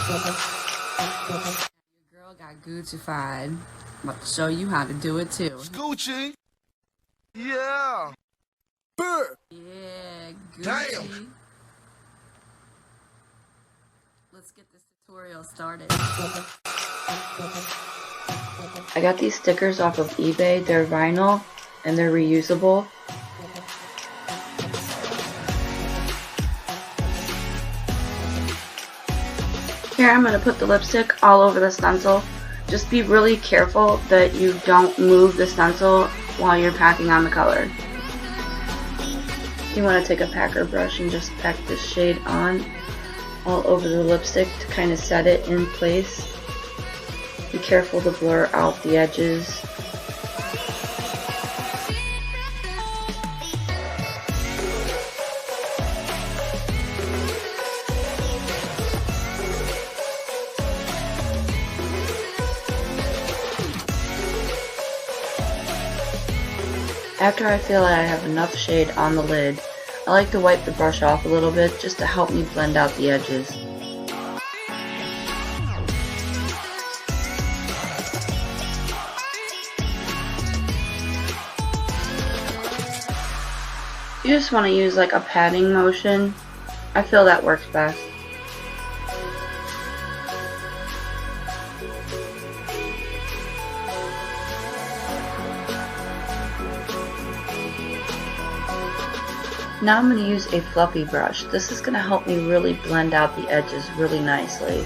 Your girl got Guccified. I'm about to show you how to do it too. Gucci. Yeah. Burr. Yeah, Gucci. Damn. Let's get this tutorial started. I got these stickers off of eBay. They're vinyl and they're reusable. Here I'm going to put the lipstick all over the stencil. Just be really careful that you don't move the stencil while you're packing on the color. You want to take a packer brush and just pack this shade on all over the lipstick to kind of set it in place. Be careful to blur out the edges. After I feel like I have enough shade on the lid, I like to wipe the brush off a little bit just to help me blend out the edges. You just want to use like a patting motion. I feel that works best. Now I'm going to use a fluffy brush. This is going to help me really blend out the edges really nicely.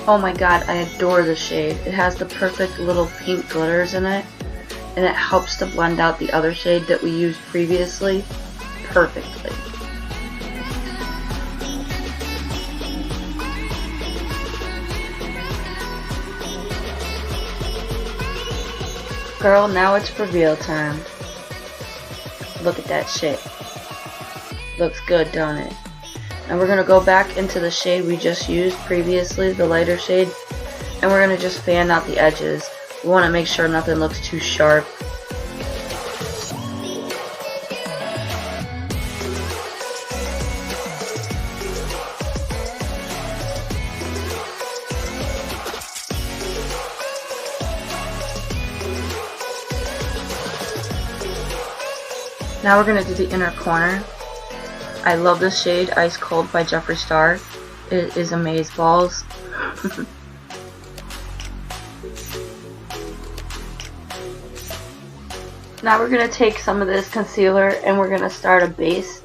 Oh my god, I adore this shade. It has the perfect little pink glitters in it, and it helps to blend out the other shade that we used previously perfectly. Girl, now it's reveal time. Look at that shit. Looks good, don't it? And we're going to go back into the shade we just used previously, the lighter shade, and we're going to just fan out the edges. We want to make sure nothing looks too sharp. Now we're going to do the inner corner. I love this shade, Ice Cold by Jeffree Star. It is amazeballs. Now we're going to take some of this concealer and we're going to start a base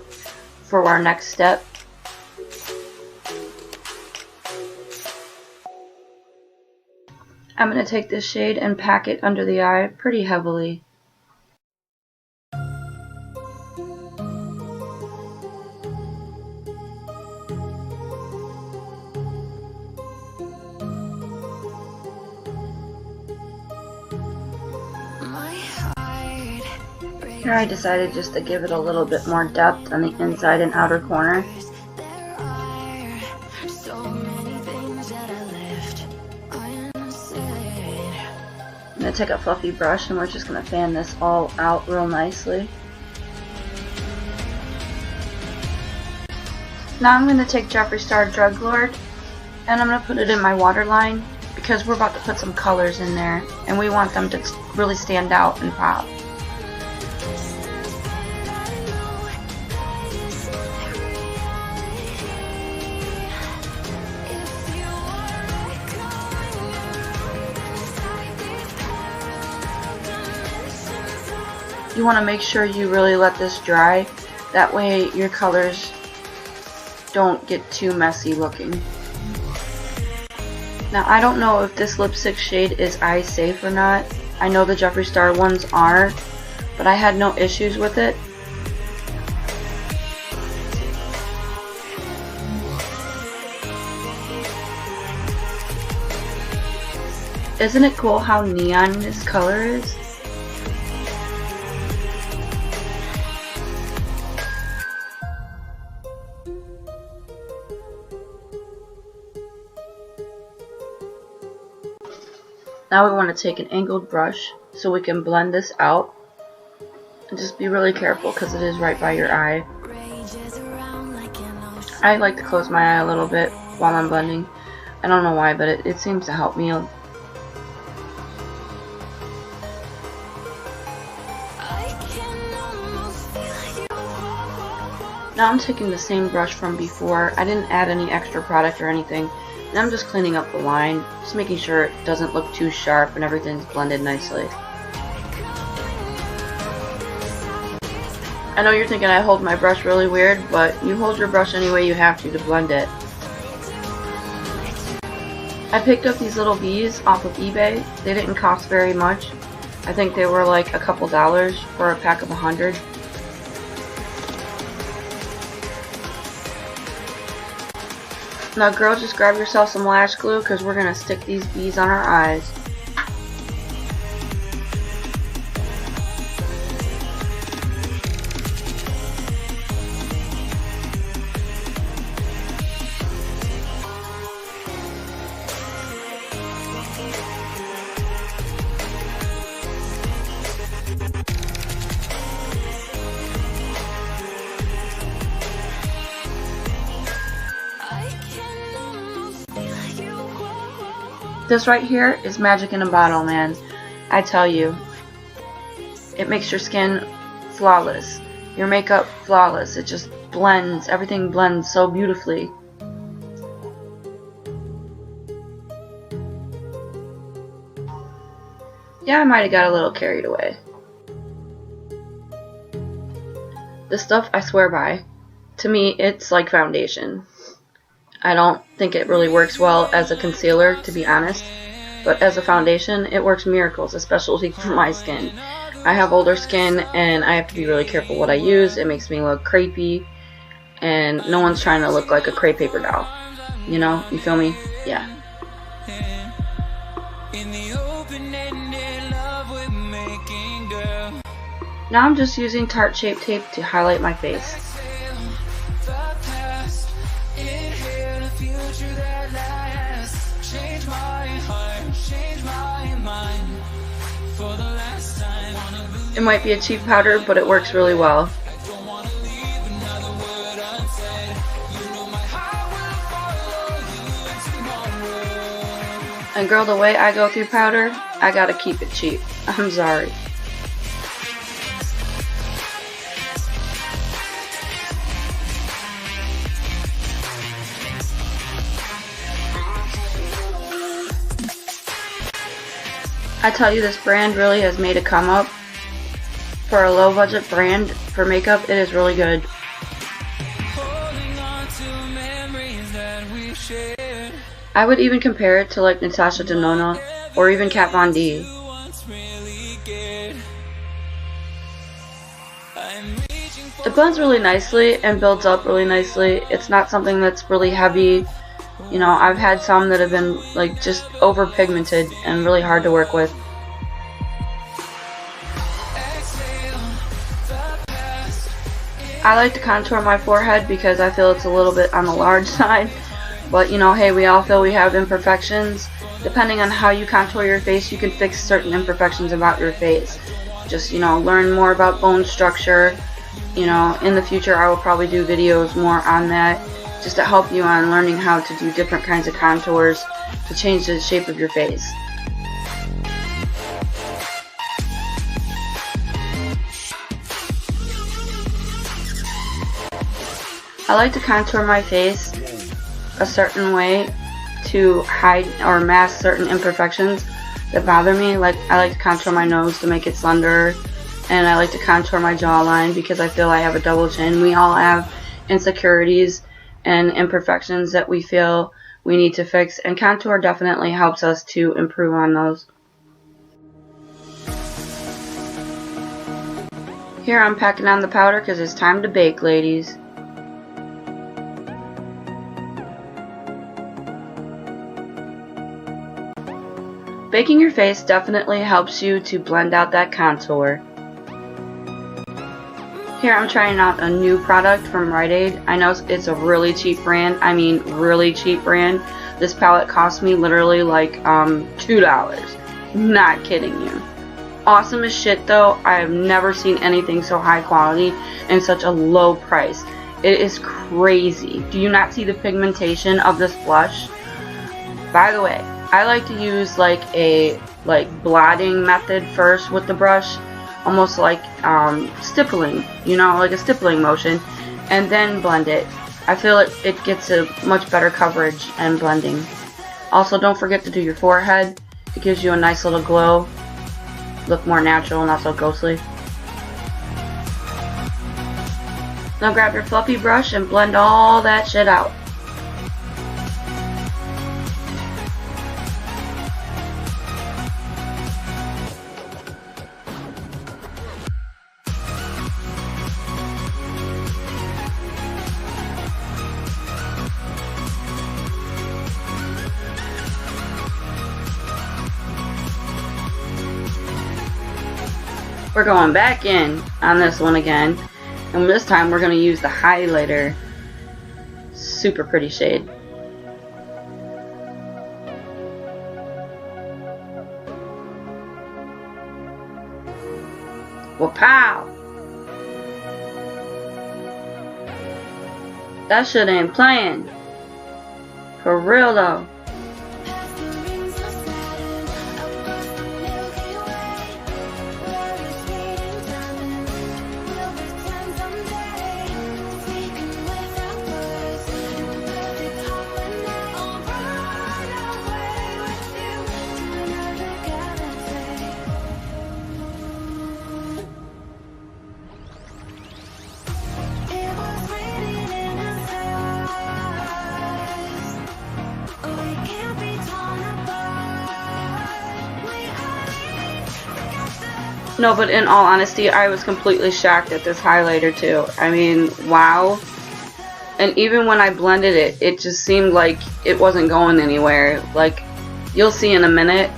for our next step. I'm going to take this shade and pack it under the eye pretty heavily. Here I decided just to give it a little bit more depth on the inside and outer corner. I'm going to take a fluffy brush and we're just going to fan this all out real nicely. Now I'm going to take Jeffree Star DRUGLORD and I'm going to put it in my waterline because we're about to put some colors in there and we want them to really stand out and pop. You want to make sure you really let this dry, that way your colors don't get too messy looking. Now I don't know if this lipstick shade is eye safe or not. I know the Jeffree Star ones are, but I had no issues with it. Isn't it cool how neon this color is? Now we want to take an angled brush so we can blend this out. And just be really careful because it is right by your eye. I like to close my eye a little bit while I'm blending. I don't know why, but it seems to help me. Now I'm taking the same brush from before. I didn't add any extra product or anything. And I'm just cleaning up the line, just making sure it doesn't look too sharp and everything's blended nicely. I know you're thinking I hold my brush really weird, but you hold your brush any way you have to blend it. I picked up these little bees off of eBay. They didn't cost very much. I think they were like a couple dollars for a pack of 100. Now girl, just grab yourself some lash glue because we're going to stick these bees on our eyes. This right here is magic in a bottle, man. I tell you. It makes your skin flawless. Your makeup flawless. It just blends. Everything blends so beautifully. Yeah, I might have got a little carried away. This stuff I swear by. To me, it's like foundation. I don't think it really works well as a concealer, to be honest, but as a foundation, it works miracles, especially for my skin. I have older skin, and I have to be really careful what I use. It makes me look crepey, and no one's trying to look like a crepe paper doll. You know? You feel me? Yeah. Now I'm just using Tarte Shape Tape to highlight my face. It might be a cheap powder, but it works really well. And girl, the way I go through powder, I gotta keep it cheap. I'm sorry. I tell you, this brand really has made a come up. For a low budget brand for makeup, it is really good. I would even compare it to like Natasha Denona or even Kat Von D. It blends really nicely and builds up really nicely. It's not something that's really heavy. You know, I've had some that have been like just over pigmented and really hard to work with. I like to contour my forehead because I feel it's a little bit on the large side. But you know, hey, we all feel we have imperfections. Depending on how you contour your face, you can fix certain imperfections about your face. Just, you know, learn more about bone structure. You know, in the future I will probably do videos more on that, just to help you on learning how to do different kinds of contours to change the shape of your face. I like to contour my face a certain way to hide or mask certain imperfections that bother me. Like, I like to contour my nose to make it slender, and I like to contour my jawline because I feel I have a double chin. We all have insecurities and imperfections that we feel we need to fix, and contour definitely helps us to improve on those. Here I'm packing on the powder because it's time to bake, ladies. Baking your face definitely helps you to blend out that contour. Here I'm trying out a new product from RITE. I know it's a really cheap brand. I mean really cheap brand. This palette cost me literally like $2. Not kidding you. Awesome as shit though. I have never seen anything so high quality and such a low price. It is crazy. Do you not see the pigmentation of this blush? By the way, I like to use like a blotting method first with the brush, almost like stippling, you know, like a stippling motion, and then blend it. I feel it gets a much better coverage and blending. Also, don't forget to do your forehead. It gives you a nice little glow. Look more natural, not so ghostly. Now grab your fluffy brush and blend all that shit out. We're going back in on this one again, and this time we're going to use the highlighter. Super pretty shade. Wow! That shit ain't playing. For real though. No, but in all honesty, I was completely shocked at this highlighter too. I mean, wow. And even when I blended it, it just seemed like it wasn't going anywhere. Like, you'll see in a minute,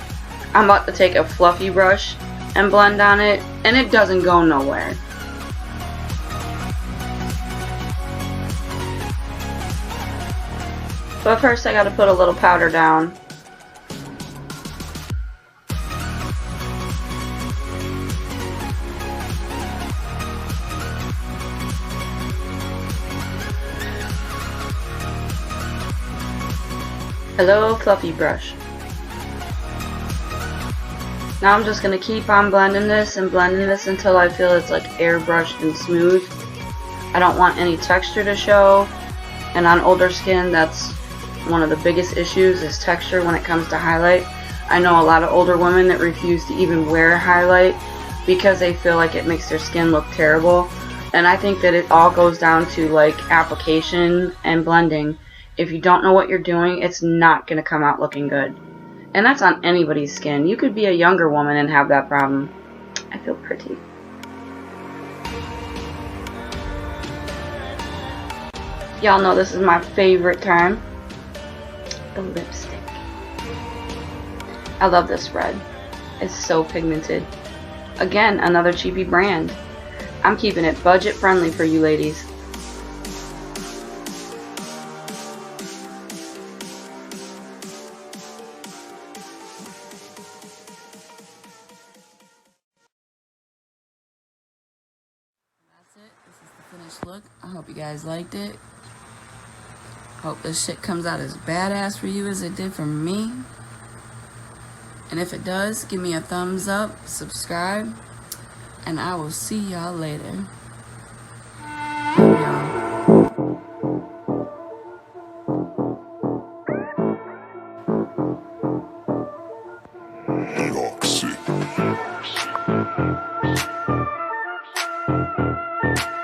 I'm about to take a fluffy brush and blend on it, and it doesn't go nowhere. But first I gotta put a little powder down. Hello, fluffy brush. Now I'm just going to keep on blending this and blending this until I feel it's like airbrushed and smooth. I don't want any texture to show, and on older skin that's one of the biggest issues is texture when it comes to highlight. I know a lot of older women that refuse to even wear highlight because they feel like it makes their skin look terrible, and I think that it all goes down to like application and blending. If you don't know what you're doing, it's not going to come out looking good. And that's on anybody's skin. You could be a younger woman and have that problem. I feel pretty. Y'all know this is my favorite time. The lipstick. I love this red. It's so pigmented. Again, another cheapy brand. I'm keeping it budget friendly for you ladies. This is the finished look. I hope you guys liked it. Hope this shit comes out as badass for you as it did for me. And if it does, give me a thumbs up, subscribe, and I will see y'all later. Love y'all. Toxic.